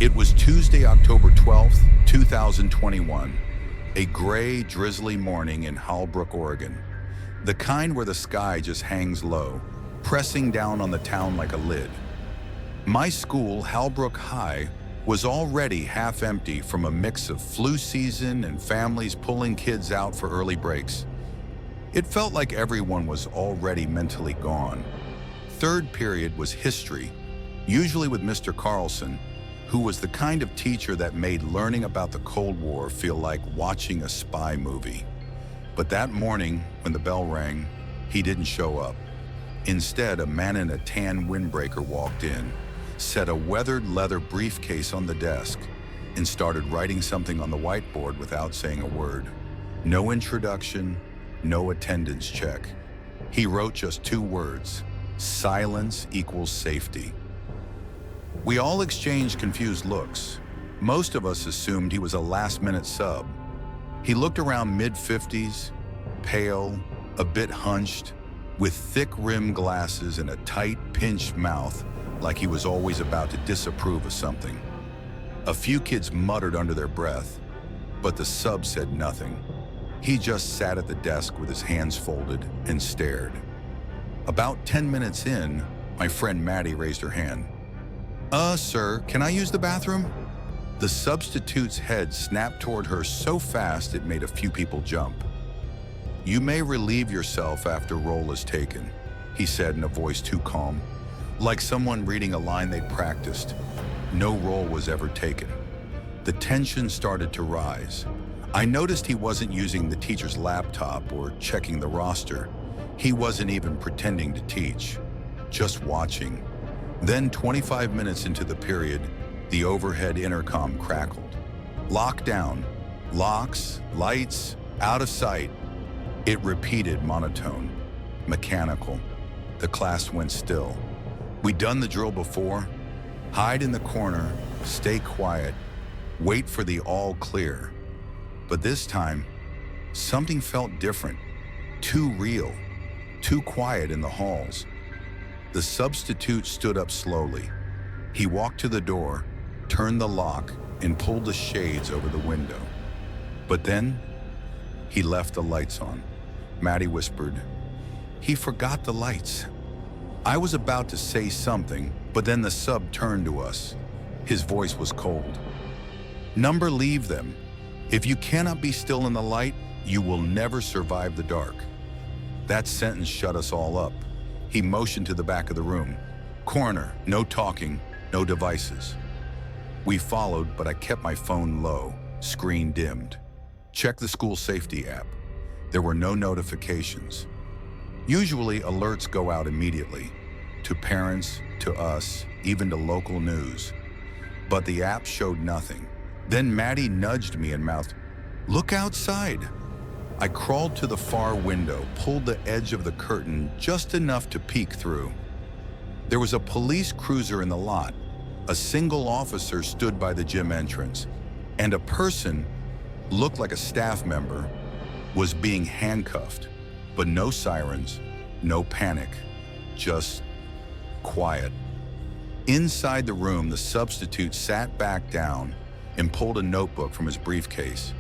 It was Tuesday, October 12th, 2021, a gray, drizzly morning in Hallbrook, Oregon. The kind where the sky just hangs low, pressing down on the town like a lid. My school, Hallbrook High, was already half empty from a mix of flu season and families pulling kids out for early breaks. It felt like everyone was already mentally gone. Third period was history, usually with Mr. Carlson, who was the kind of teacher that made learning about the Cold War feel like watching a spy movie. But that morning, when the bell rang, he didn't show up. Instead, a man in a tan windbreaker walked in, set a weathered leather briefcase on the desk, and started writing something on the whiteboard without saying a word. No introduction, no attendance check. He wrote just 2 words: silence equals safety. We all exchanged confused looks. Most of us assumed he was a last-minute sub. He looked around mid-50s, pale, a bit hunched, with thick rimmed glasses and a tight, pinched mouth, like he was always about to disapprove of something. A few kids muttered under their breath, but the sub said nothing. He just sat at the desk with his hands folded and stared. About 10 minutes in, my friend Maddie raised her hand. Sir, can I use the bathroom?" The substitute's head snapped toward her so fast it made a few people jump. "You may relieve yourself after roll is taken," he said in a voice too calm, like someone reading a line they'd practiced. No roll was ever taken. The tension started to rise. I noticed he wasn't using the teacher's laptop or checking the roster. He wasn't even pretending to teach, just watching. Then 25 minutes into the period, the overhead intercom crackled. "Lockdown, locks, lights, out of sight." It repeated monotone, mechanical. The class went still. We'd done the drill before. Hide in the corner, stay quiet, wait for the all clear. But this time, something felt different, too real, too quiet in the halls. The substitute stood up slowly. He walked to the door, turned the lock, and pulled the shades over the window. But then, he left the lights on. Maddie whispered, "He forgot the lights." I was about to say something, but then the sub turned to us. His voice was cold. "Number, leave them. If you cannot be still in the light, you will never survive the dark." That sentence shut us all up. He motioned to the back of the room. "Corner, no talking, no devices." We followed, but I kept my phone low, screen dimmed. Checked the school safety app. There were no notifications. Usually, alerts go out immediately, to parents, to us, even to local news. But the app showed nothing. Then Maddie nudged me and mouthed, "Look outside." I crawled to the far window, pulled the edge of the curtain just enough to peek through. There was a police cruiser in the lot. A single officer stood by the gym entrance, and a person, looked like a staff member, was being handcuffed. But no sirens, no panic, just quiet. Inside the room, the substitute sat back down and pulled a notebook from his briefcase.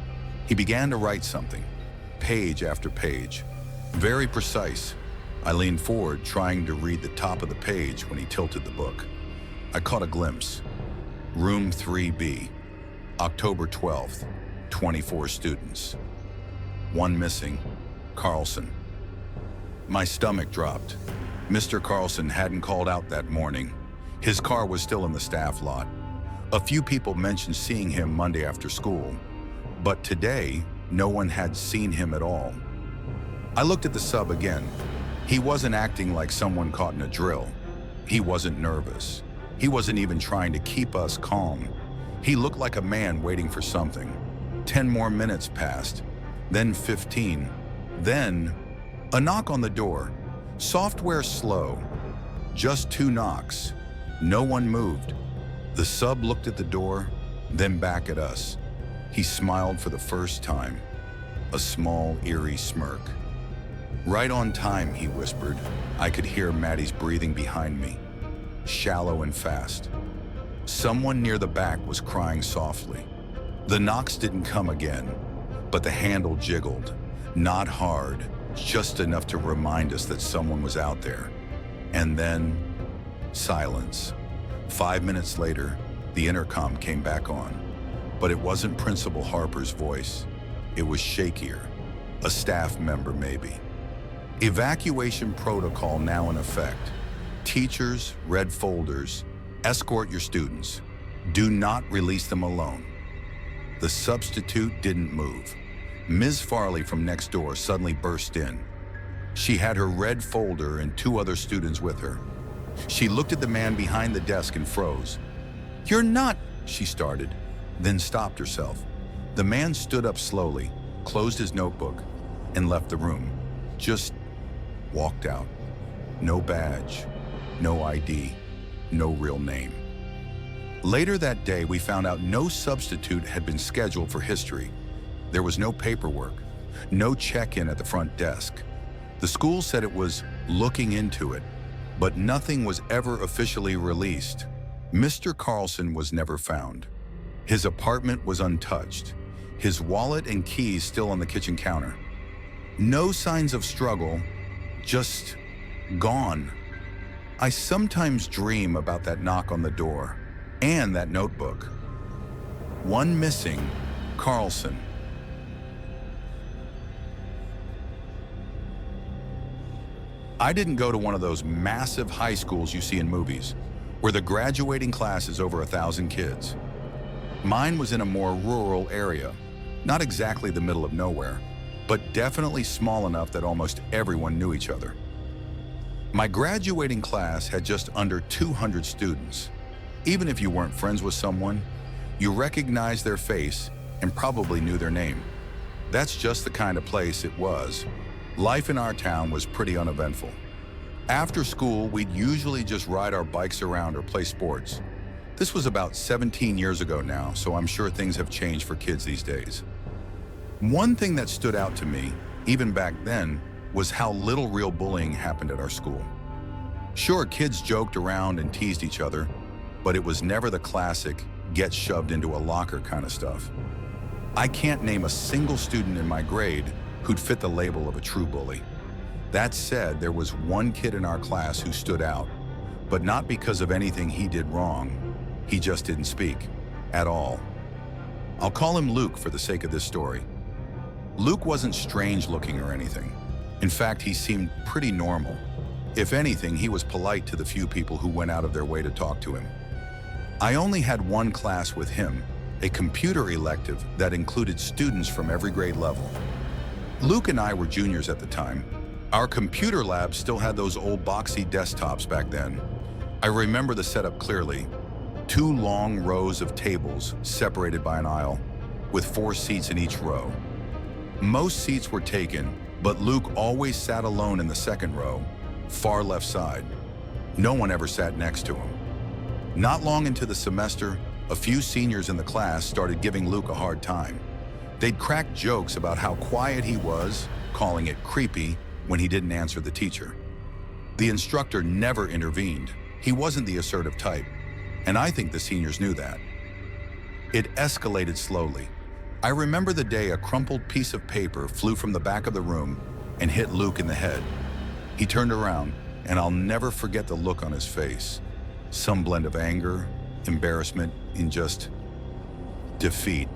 He began to write something, page after page, very precise. I leaned forward, trying to read the top of the page when he tilted the book. I caught a glimpse. Room 3B, October 12th, 24 students. 1 missing, Carlson. My stomach dropped. Mr. Carlson hadn't called out that morning. His car was still in the staff lot. A few people mentioned seeing him Monday after school, but today, no one had seen him at all. I looked at the sub again. He wasn't acting like someone caught in a drill. He wasn't nervous. He wasn't even trying to keep us calm. He looked like a man waiting for something. 10 more minutes passed, then 15. Then, a knock on the door. Software slow. Just 2 knocks. No one moved. The sub looked at the door, then back at us. He smiled for the first time. A small, eerie smirk. "Right on time," he whispered. I could hear Maddie's breathing behind me. Shallow and fast. Someone near the back was crying softly. The knocks didn't come again, but the handle jiggled, not hard, just enough to remind us that someone was out there. And then, silence. 5 minutes later, the intercom came back on, but it wasn't Principal Harper's voice. It was shakier, a staff member maybe. Evacuation protocol now in effect. Teachers, red folders, escort your students. Do not release them alone. The substitute didn't move. Ms. Farley from next door suddenly burst in. She had her red folder and 2 other students with her. She looked at the man behind the desk and froze. "You're not," she started, then stopped herself. The man stood up slowly, closed his notebook, and left the room. Just walked out. No badge, no ID, no real name. Later that day, we found out no substitute had been scheduled for history. There was no paperwork, no check-in at the front desk. The school said it was looking into it, but nothing was ever officially released. Mr. Carlson was never found. His apartment was untouched. His wallet and keys still on the kitchen counter. No signs of struggle, just gone. I sometimes dream about that knock on the door and that notebook. One missing, Carlson. I didn't go to one of those massive high schools you see in movies, where the graduating class is over 1,000 kids. Mine was in a more rural area, not exactly the middle of nowhere, but definitely small enough that almost everyone knew each other. My graduating class had just under 200 students. Even if you weren't friends with someone, you recognized their face and probably knew their name. That's just the kind of place it was. Life in our town was pretty uneventful. After school, we'd usually just ride our bikes around or play sports. This was about 17 years ago now, so I'm sure things have changed for kids these days. One thing that stood out to me, even back then, was how little real bullying happened at our school. Sure, kids joked around and teased each other, but it was never the classic get shoved into a locker kind of stuff. I can't name a single student in my grade who'd fit the label of a true bully. That said, there was one kid in our class who stood out, but not because of anything he did wrong. He just didn't speak, at all. I'll call him Luke for the sake of this story. Luke wasn't strange looking or anything. In fact, he seemed pretty normal. If anything, he was polite to the few people who went out of their way to talk to him. I only had one class with him, a computer elective that included students from every grade level. Luke and I were juniors at the time. Our computer lab still had those old boxy desktops back then. I remember the setup clearly. 2 long rows of tables separated by an aisle, with 4 seats in each row. Most seats were taken, but Luke always sat alone in the second row, far left side. No one ever sat next to him. Not long into the semester, a few seniors in the class started giving Luke a hard time. They'd crack jokes about how quiet he was, calling it creepy when he didn't answer the teacher. The instructor never intervened. He wasn't the assertive type, and I think the seniors knew that. It escalated slowly. I remember the day a crumpled piece of paper flew from the back of the room and hit Luke in the head. He turned around, and I'll never forget the look on his face. Some blend of anger, embarrassment, and just defeat.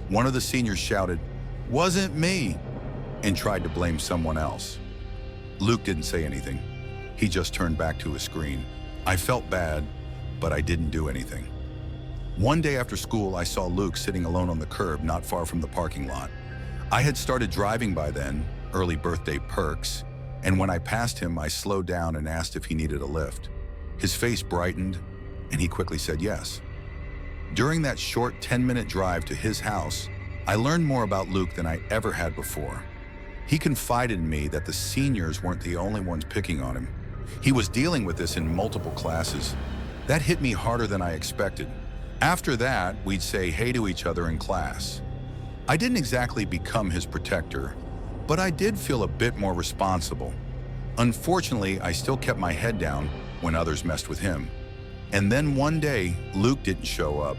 One of the seniors shouted, "Wasn't me," and tried to blame someone else. Luke didn't say anything. He just turned back to his screen. I felt bad, but I didn't do anything. One day after school, I saw Luke sitting alone on the curb not far from the parking lot. I had started driving by then, early birthday perks, and when I passed him, I slowed down and asked if he needed a lift. His face brightened, and he quickly said yes. During that short 10-minute drive to his house, I learned more about Luke than I ever had before. He confided in me that the seniors weren't the only ones picking on him. He was dealing with this in multiple classes. That hit me harder than I expected. After that, we'd say hey to each other in class. I didn't exactly become his protector, but I did feel a bit more responsible. Unfortunately, I still kept my head down when others messed with him. And then one day, Luke didn't show up.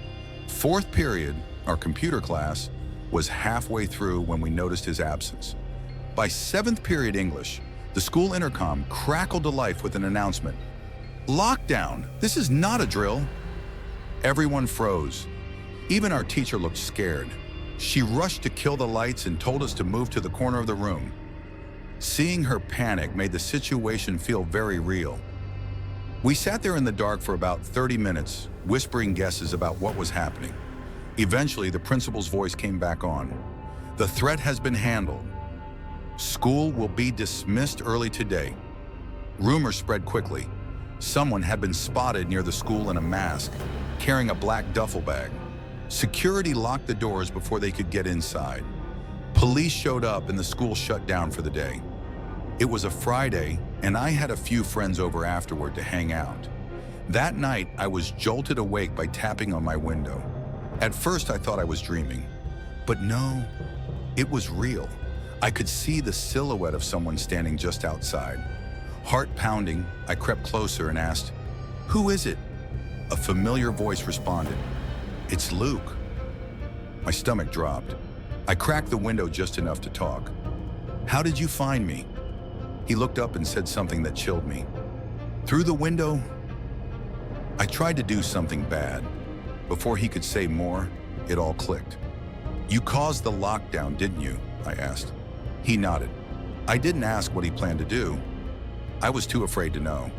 Fourth period, our computer class, was halfway through when we noticed his absence. By seventh period English, the school intercom crackled to life with an announcement. "Lockdown! This is not a drill!" Everyone froze. Even our teacher looked scared. She rushed to kill the lights and told us to move to the corner of the room. Seeing her panic made the situation feel very real. We sat there in the dark for about 30 minutes, whispering guesses about what was happening. Eventually, the principal's voice came back on. "The threat has been handled. School will be dismissed early today." Rumors spread quickly. Someone had been spotted near the school in a mask, carrying a black duffel bag. Security locked the doors before they could get inside. Police showed up and the school shut down for the day. It was a Friday, and I had a few friends over afterward to hang out. That night, I was jolted awake by tapping on my window. At first, I thought I was dreaming. But no, it was real. I could see the silhouette of someone standing just outside. Heart pounding, I crept closer and asked, "Who is it?" A familiar voice responded, "It's Luke." My stomach dropped. I cracked the window just enough to talk. "How did you find me?" He looked up and said something that chilled me. "Through the window?" I tried to do something bad. Before he could say more, it all clicked. "You caused the lockdown, didn't you?" I asked. He nodded. I didn't ask what he planned to do. I was too afraid to know.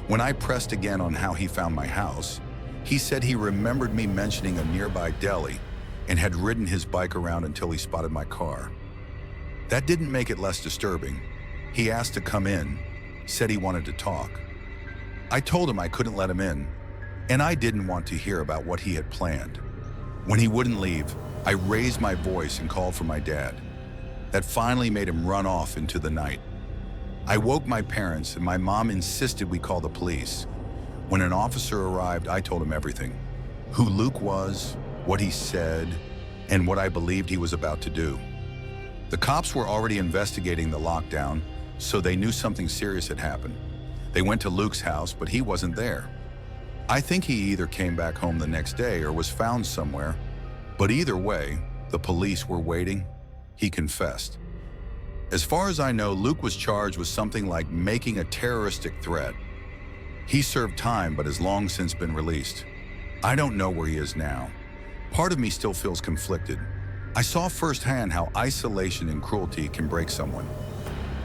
When I pressed again on how he found my house, he said he remembered me mentioning a nearby deli and had ridden his bike around until he spotted my car. That didn't make it less disturbing. He asked to come in, said he wanted to talk. I told him I couldn't let him in, and I didn't want to hear about what he had planned. When he wouldn't leave, I raised my voice and called for my dad. That finally made him run off into the night. I woke my parents, and my mom insisted we call the police. When an officer arrived, I told him everything. Who Luke was, what he said, and what I believed he was about to do. The cops were already investigating the lockdown, so they knew something serious had happened. They went to Luke's house, but he wasn't there. I think he either came back home the next day or was found somewhere. But either way, the police were waiting. He confessed. As far as I know, Luke was charged with something like making a terroristic threat. He served time, but has long since been released. I don't know where he is now. Part of me still feels conflicted. I saw firsthand how isolation and cruelty can break someone.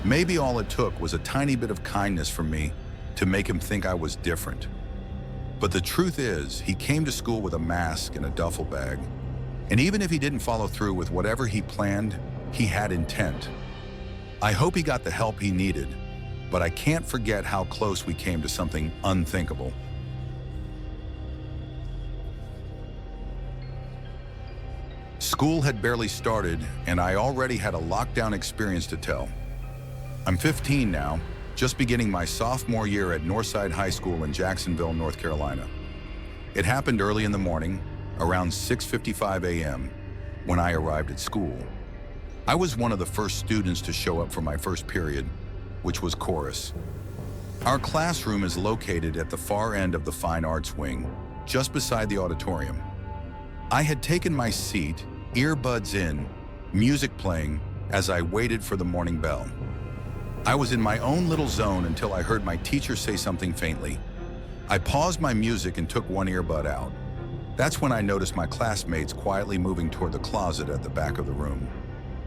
Maybe all it took was a tiny bit of kindness from me to make him think I was different. But the truth is, he came to school with a mask and a duffel bag. And even if he didn't follow through with whatever he planned, he had intent. I hope he got the help he needed, but I can't forget how close we came to something unthinkable. School had barely started, and I already had a lockdown experience to tell. I'm 15 now, just beginning my sophomore year at Northside High School in Jacksonville, North Carolina. It happened early in the morning, around 6:55 a.m., when I arrived at school. I was one of the first students to show up for my first period, which was chorus. Our classroom is located at the far end of the Fine Arts wing, just beside the auditorium. I had taken my seat, earbuds in, music playing, as I waited for the morning bell. I was in my own little zone until I heard my teacher say something faintly. I paused my music and took one earbud out. That's when I noticed my classmates quietly moving toward the closet at the back of the room.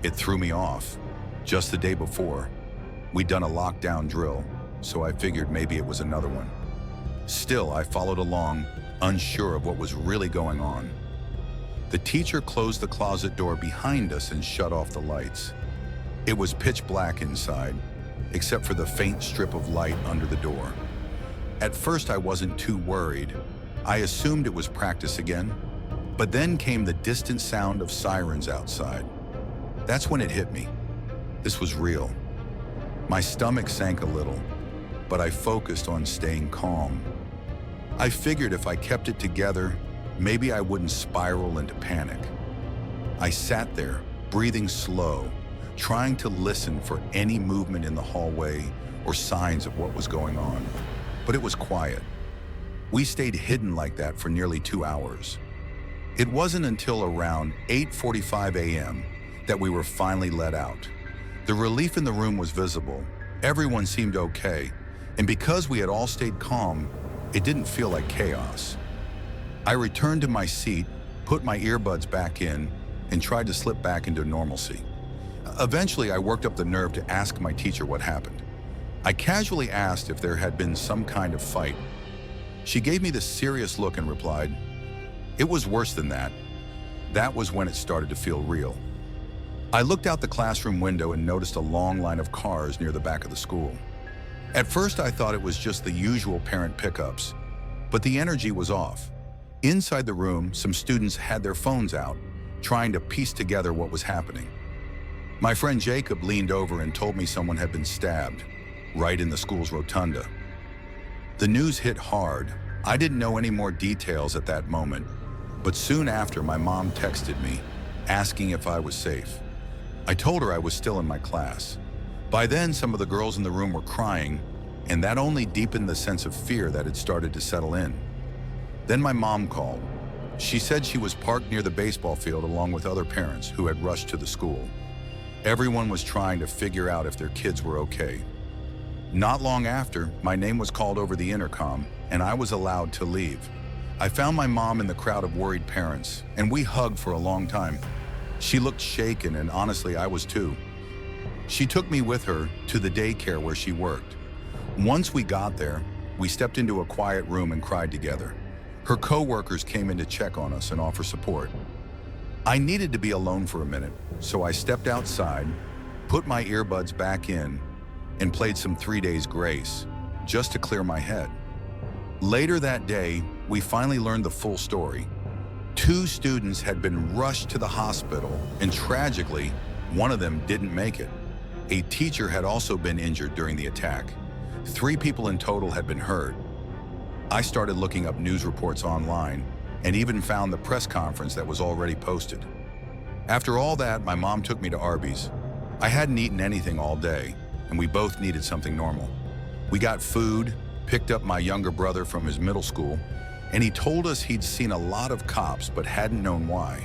It threw me off. Just the day before, we'd done a lockdown drill, so I figured maybe it was another one. Still, I followed along, unsure of what was really going on. The teacher closed the closet door behind us and shut off the lights. It was pitch black inside, except for the faint strip of light under the door. At first, I wasn't too worried. I assumed it was practice again, but then came the distant sound of sirens outside. That's when it hit me. This was real. My stomach sank a little, but I focused on staying calm. I figured if I kept it together, maybe I wouldn't spiral into panic. I sat there, breathing slow, trying to listen for any movement in the hallway or signs of what was going on. But it was quiet. We stayed hidden like that for nearly 2 hours. It wasn't until around 8:45 a.m. that we were finally let out. The relief in the room was visible. Everyone seemed okay, and because we had all stayed calm, it didn't feel like chaos. I returned to my seat, put my earbuds back in, and tried to slip back into normalcy. Eventually, I worked up the nerve to ask my teacher what happened. I casually asked if there had been some kind of fight. She gave me this serious look and replied, "It was worse than that." That was when it started to feel real. I looked out the classroom window and noticed a long line of cars near the back of the school. At first, I thought it was just the usual parent pickups, but the energy was off. Inside the room, some students had their phones out, trying to piece together what was happening. My friend Jacob leaned over and told me someone had been stabbed, right in the school's rotunda. The news hit hard. I didn't know any more details at that moment, but soon after, my mom texted me, asking if I was safe. I told her I was still in my class. By then, some of the girls in the room were crying, and that only deepened the sense of fear that had started to settle in. Then my mom called. She said she was parked near the baseball field along with other parents who had rushed to the school. Everyone was trying to figure out if their kids were okay. Not long after, my name was called over the intercom, and I was allowed to leave. I found my mom in the crowd of worried parents, and we hugged for a long time. She looked shaken, and honestly, I was too. She took me with her to the daycare where she worked. Once we got there, we stepped into a quiet room and cried together. Her co-workers came in to check on us and offer support. I needed to be alone for a minute, so I stepped outside, put my earbuds back in, and played some 3 Days Grace, just to clear my head. Later that day, we finally learned the full story. 2 students had been rushed to the hospital, and tragically, one of them didn't make it. A teacher had also been injured during the attack. 3 people in total had been hurt. I started looking up news reports online and even found the press conference that was already posted. After all that, my mom took me to Arby's. I hadn't eaten anything all day, and we both needed something normal. We got food, picked up my younger brother from his middle school, and he told us he'd seen a lot of cops but hadn't known why.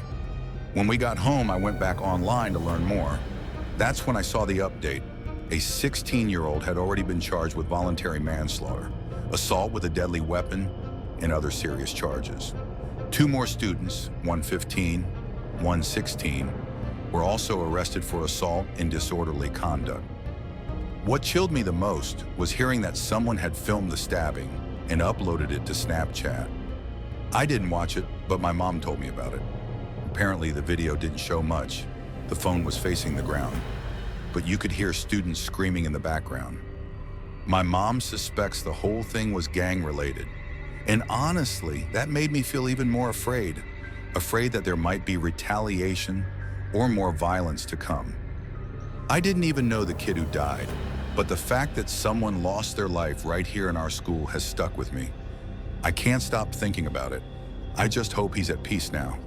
When we got home, I went back online to learn more. That's when I saw the update. A 16-year-old had already been charged with voluntary manslaughter, assault with a deadly weapon, and other serious charges. 2 more students, one 15, one 16, were also arrested for assault and disorderly conduct. What chilled me the most was hearing that someone had filmed the stabbing and uploaded it to Snapchat. I didn't watch it, but my mom told me about it. Apparently, the video didn't show much. The phone was facing the ground, but you could hear students screaming in the background. My mom suspects the whole thing was gang-related. And honestly, that made me feel even more afraid that there might be retaliation or more violence to come. I didn't even know the kid who died, but the fact that someone lost their life right here in our school has stuck with me. I can't stop thinking about it. I just hope he's at peace now.